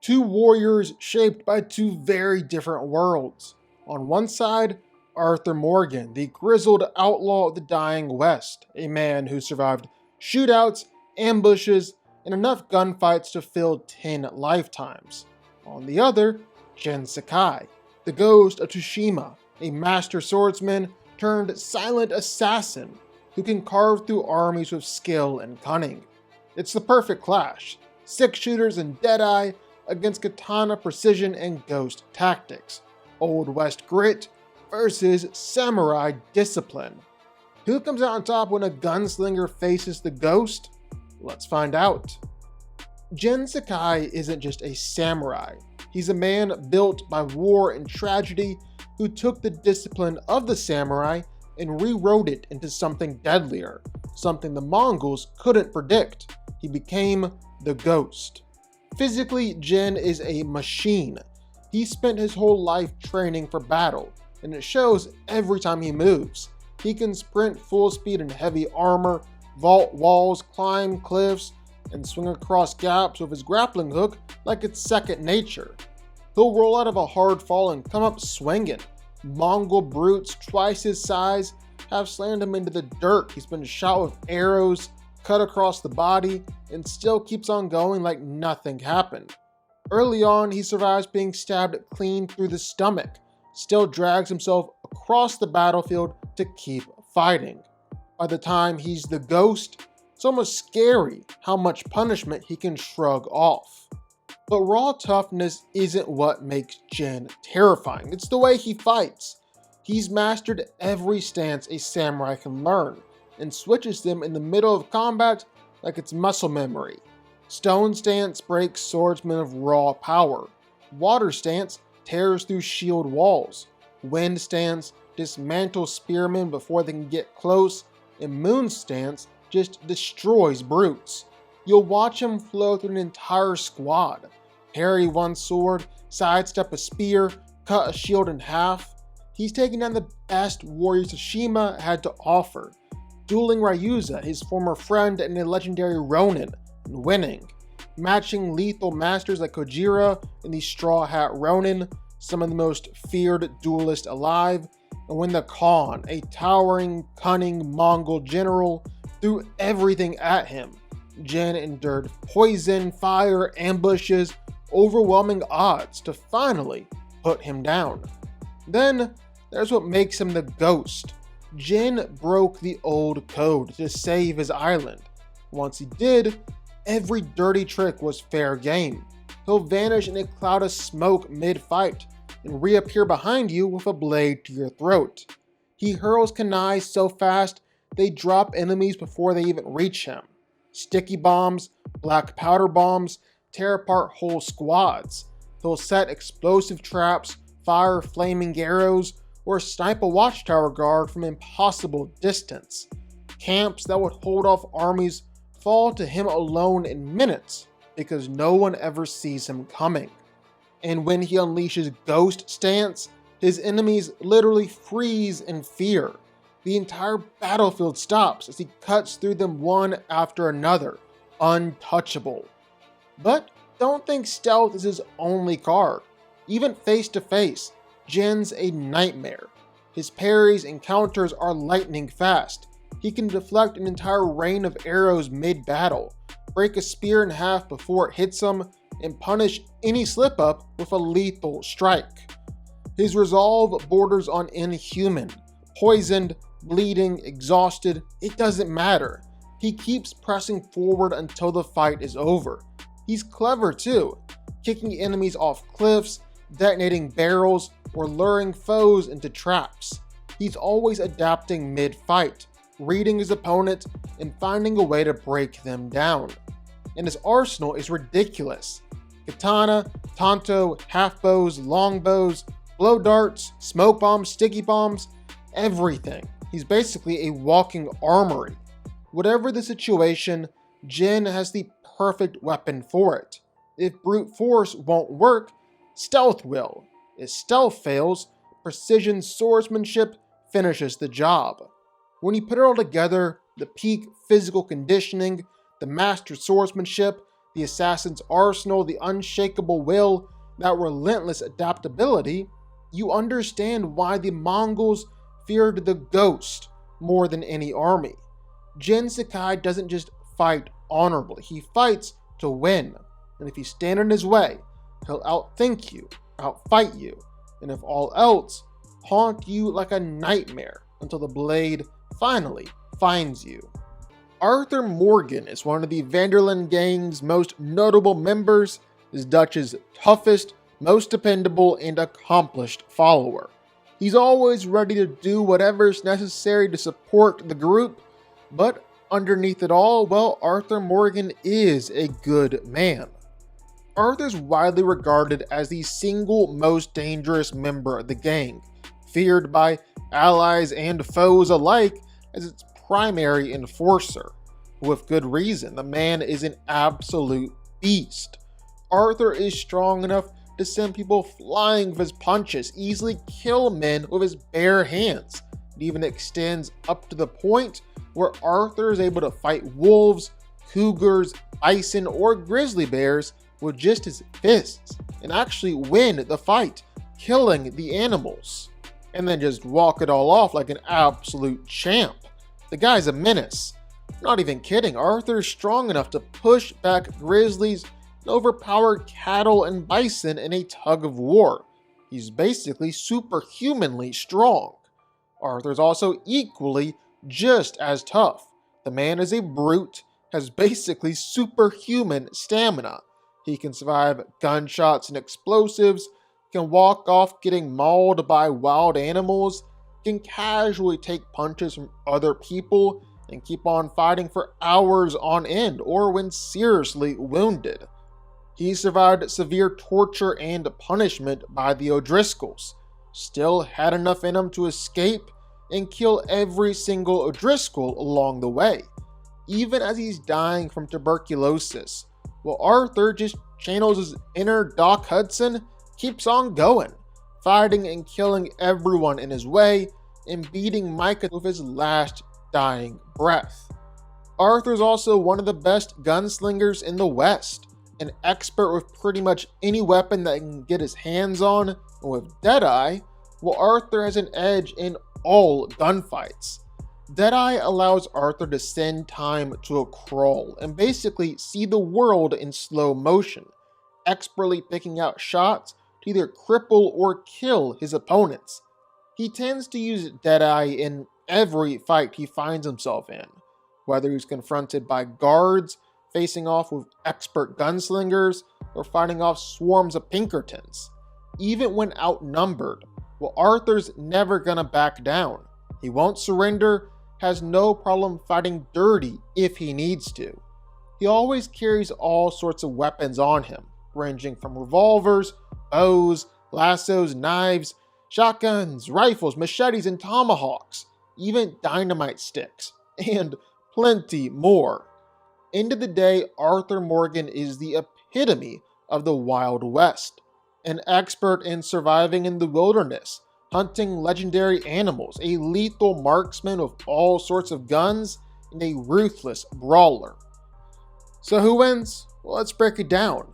Two warriors shaped by two very different worlds. On one side, Arthur Morgan, the grizzled outlaw of the dying West, a man who survived shootouts, ambushes, and enough gunfights to fill 10 lifetimes. On the other, Jin Sakai, the ghost of Tsushima, a master swordsman turned silent assassin who can carve through armies with skill and cunning. It's the perfect clash, 6 shooters and Deadeye against katana precision and ghost tactics, Old West grit versus samurai discipline. Who comes out on top when a gunslinger faces the ghost? Let's find out. Jin Sakai isn't just a samurai. He's a man built by war and tragedy who took the discipline of the samurai and rewrote it into something deadlier, something the Mongols couldn't predict. He became the Ghost. Physically, Jin is a machine. He spent his whole life training for battle, and it shows every time he moves. He can sprint full speed in heavy armor, vault walls, climb cliffs, and swing across gaps with his grappling hook like it's second nature. He'll roll out of a hard fall and come up swinging. Mongol brutes twice his size have slammed him into the dirt. He's been shot with arrows, cut across the body, and still keeps on going like nothing happened. Early on, he survives being stabbed clean through the stomach, still drags himself across the battlefield to keep fighting. By the time he's the Ghost, it's almost scary how much punishment he can shrug off. But raw toughness isn't what makes Jin terrifying, it's the way he fights. He's mastered every stance a samurai can learn, and switches them in the middle of combat like it's muscle memory. Stone stance breaks swordsmen of raw power. Water stance tears through shield walls. Wind stance dismantles spearmen before they can get close, and moon stance just destroys brutes. You'll watch him flow through an entire squad, parry one sword, sidestep a spear, cut a shield in half. He's taking down the best warriors Tsushima had to offer, dueling Ryuza, his former friend and a legendary Ronin, and winning, matching lethal masters like Kojira and the Straw Hat Ronin, some of the most feared duelists alive, and when the Khan, a towering, cunning Mongol general, threw everything at him. Jin endured poison, fire, ambushes, overwhelming odds to finally put him down. Then there's what makes him the Ghost. Jin broke the old code to save his island. Once he did, every dirty trick was fair game. He'll vanish in a cloud of smoke mid-fight and reappear behind you with a blade to your throat. He hurls kunais so fast they drop enemies before they even reach him. Sticky bombs, black powder bombs tear apart whole squads. He'll set explosive traps, fire flaming arrows, or snipe a watchtower guard from impossible distance. Camps that would hold off armies fall to him alone in minutes because no one ever sees him coming. And when he unleashes Ghost Stance, his enemies literally freeze in fear. The entire battlefield stops as he cuts through them one after another, untouchable. But don't think stealth is his only card. Even face to face, Jin's a nightmare. His parries and counters are lightning fast. He can deflect an entire rain of arrows mid-battle, break a spear in half before it hits him, and punish any slip-up with a lethal strike. His resolve borders on inhuman. Poisoned, bleeding, exhausted, it doesn't matter. He keeps pressing forward until the fight is over. He's clever too, kicking enemies off cliffs, detonating barrels, or luring foes into traps. He's always adapting mid-fight, reading his opponent, and finding a way to break them down. And his arsenal is ridiculous. Katana, tanto, half-bows, longbows, blow darts, smoke bombs, sticky bombs, everything. He's basically a walking armory. Whatever the situation, Jin has the perfect weapon for it. If brute force won't work, stealth will. If stealth fails, precision swordsmanship finishes the job. When you put it all together, the peak physical conditioning, the master swordsmanship, the assassin's arsenal, the unshakable will, that relentless adaptability, you understand why the Mongols feared the ghost more than any army. Jin Sakai doesn't just fight honorably, he fights to win. And if you stand in his way, he'll outthink you, outfight you, and if all else, haunt you like a nightmare until the blade finally finds you. Arthur Morgan is one of the Vanderlyn gang's most notable members, is Dutch's toughest, most dependable, and accomplished follower. He's always ready to do whatever's necessary to support the group, but underneath it all, well, Arthur Morgan is a good man. Arthur's widely regarded as the single most dangerous member of the gang, feared by allies and foes alike as its primary enforcer. With good reason, the man is an absolute beast. Arthur is strong enough to send people flying with his punches, easily kill men with his bare hands. It even extends up to the point where Arthur is able to fight wolves, cougars, bison, or grizzly bears with just his fists and actually win the fight, killing the animals, and then just walk it all off like an absolute champ. The guy's a menace. Not even kidding, Arthur's strong enough to push back grizzlies and overpower cattle and bison in a tug of war. He's basically superhumanly strong. Arthur's also equally just as tough. The man is a brute, has basically superhuman stamina. He can survive gunshots and explosives, can walk off getting mauled by wild animals, can casually take punches from other people, and keep on fighting for hours on end or when seriously wounded. He survived severe torture and punishment by the O'Driscolls, still had enough in him to escape and kill every single O'Driscoll along the way, even as he's dying from tuberculosis. Well, Arthur just channels his inner Doc Hudson, keeps on going, fighting and killing everyone in his way, and beating Micah with his last dying breath. Arthur's also one of the best gunslingers in the West, an expert with pretty much any weapon that he can get his hands on, and with Deadeye, well, Arthur has an edge in all gunfights. Deadeye allows Arthur to send time to a crawl and basically see the world in slow motion, expertly picking out shots to either cripple or kill his opponents. He tends to use Deadeye in every fight he finds himself in, whether he's confronted by guards, facing off with expert gunslingers, or fighting off swarms of Pinkertons. Even when outnumbered, well, Arthur's never gonna back down. He won't surrender, has no problem fighting dirty if he needs to. He always carries all sorts of weapons on him, ranging from revolvers, bows, lassos, knives, shotguns, rifles, machetes, and tomahawks, even dynamite sticks, and plenty more. End of the day, Arthur Morgan is the epitome of the Wild West, an expert in surviving in the wilderness, hunting legendary animals, a lethal marksman with all sorts of guns, and a ruthless brawler. So who wins? Well, let's break it down.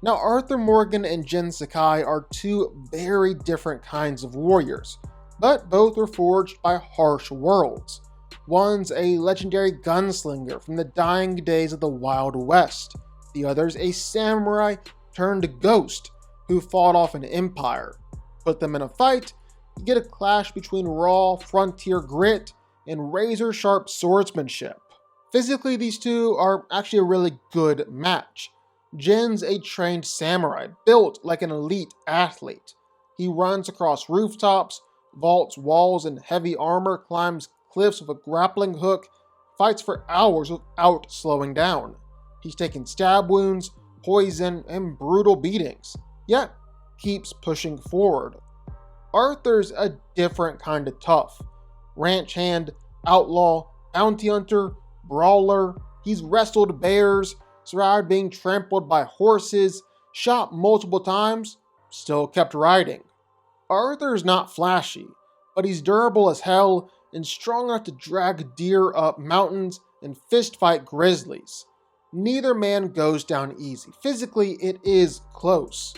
Now, Arthur Morgan and Jin Sakai are two very different kinds of warriors, but both were forged by harsh worlds. One's a legendary gunslinger from the dying days of the Wild West. The other's a samurai turned ghost who fought off an empire. Put them in a fight, you get a clash between raw frontier grit and razor-sharp swordsmanship. Physically, these two are actually a really good match. Jin's a trained samurai, built like an elite athlete. He runs across rooftops, vaults walls in heavy armor, climbs cliffs with a grappling hook, fights for hours without slowing down. He's taken stab wounds, poison, and brutal beatings, yet keeps pushing forward. Arthur's a different kind of tough. Ranch hand, outlaw, bounty hunter, brawler. He's wrestled bears, survived being trampled by horses, shot multiple times, still kept riding. Arthur's not flashy, but he's durable as hell and strong enough to drag deer up mountains and fistfight grizzlies. neither man goes down easy. Physically, it is close.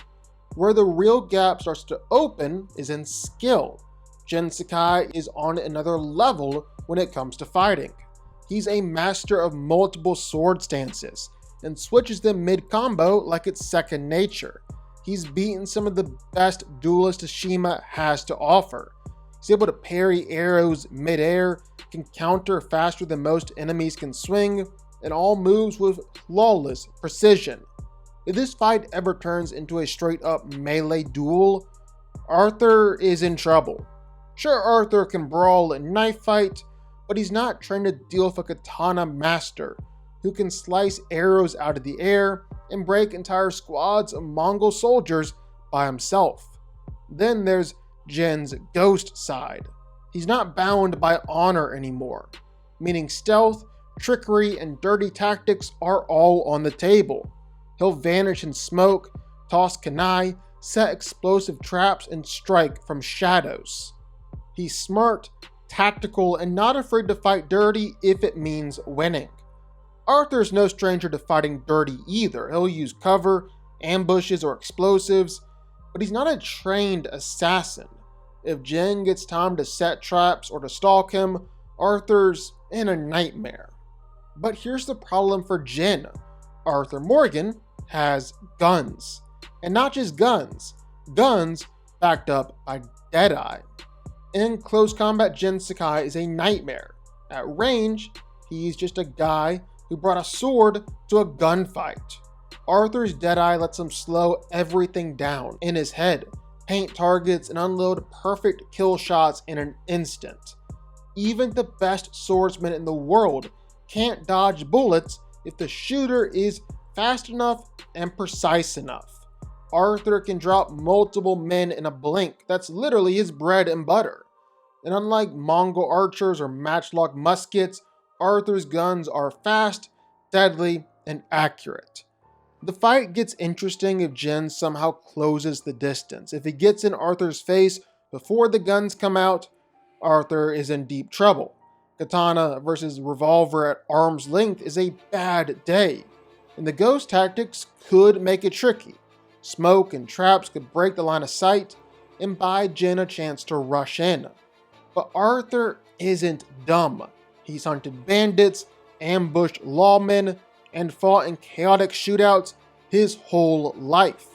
Where the real gap starts to open is in skill. Jin Sakai is on another level when it comes to fighting. He's a master of multiple sword stances and switches them mid-combo like it's second nature. He's beaten some of the best duelists Tsushima has to offer. He's able to parry arrows mid-air, can counter faster than most enemies can swing, and all moves with flawless precision. If this fight ever turns into a straight-up melee duel, Arthur is in trouble. Sure, Arthur can brawl and knife fight, but he's not trained to deal with a katana master who can slice arrows out of the air and break entire squads of Mongol soldiers by himself. Then there's Jin's ghost side. He's not bound by honor anymore, meaning stealth, trickery, and dirty tactics are all on the table. He'll vanish in smoke, toss kunai, set explosive traps, and strike from shadows. He's smart, tactical, and not afraid to fight dirty if it means winning. Arthur's no stranger to fighting dirty either. He'll use cover, ambushes, or explosives, but he's not a trained assassin. If Jin gets time to set traps or to stalk him, Arthur's in a nightmare. But here's the problem for Jin. Arthur Morgan has guns. And not just guns. Guns backed up by Deadeye. In close combat, Jin Sakai is a nightmare. At range, he's just a guy who brought a sword to a gunfight. Arthur's Deadeye lets him slow everything down in his head, paint targets, and unload perfect kill shots in an instant. Even the best swordsman in the world can't dodge bullets if the shooter is fast enough and precise enough. Arthur can drop multiple men in a blink. That's literally his bread and butter. And unlike Mongol archers or matchlock muskets, Arthur's guns are fast, deadly, and accurate. The fight gets interesting if Jin somehow closes the distance. If he gets in Arthur's face before the guns come out, Arthur is in deep trouble. Katana versus revolver at arm's length is a bad day, and the ghost tactics could make it tricky. Smoke and traps could break the line of sight and buy Jin a chance to rush in. But Arthur isn't dumb. He's hunted bandits, ambushed lawmen, and fought in chaotic shootouts his whole life.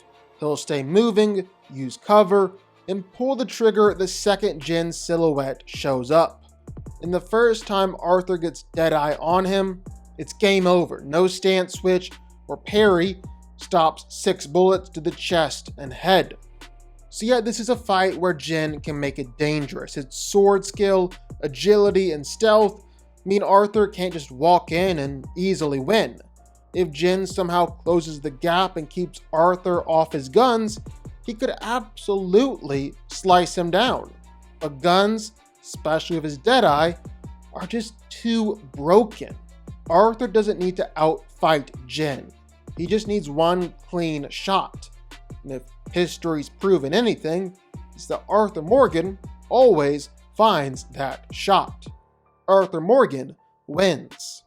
He'll stay moving, use cover, and pull the trigger the second Jin's silhouette shows up. And the first time Arthur gets Deadeye on him, it's game over. No stance switch or parry stops 6 bullets to the chest and head. So yeah, this is a fight where Jin can make it dangerous. His sword skill, agility, and stealth mean Arthur can't just walk in and easily win. If Jin somehow closes the gap and keeps Arthur off his guns, he could absolutely slice him down. But guns, especially with his Deadeye, are just too broken. Arthur doesn't need to outfight Jin. He just needs one clean shot. And if history's proven anything, it's that Arthur Morgan always finds that shot. Arthur Morgan wins.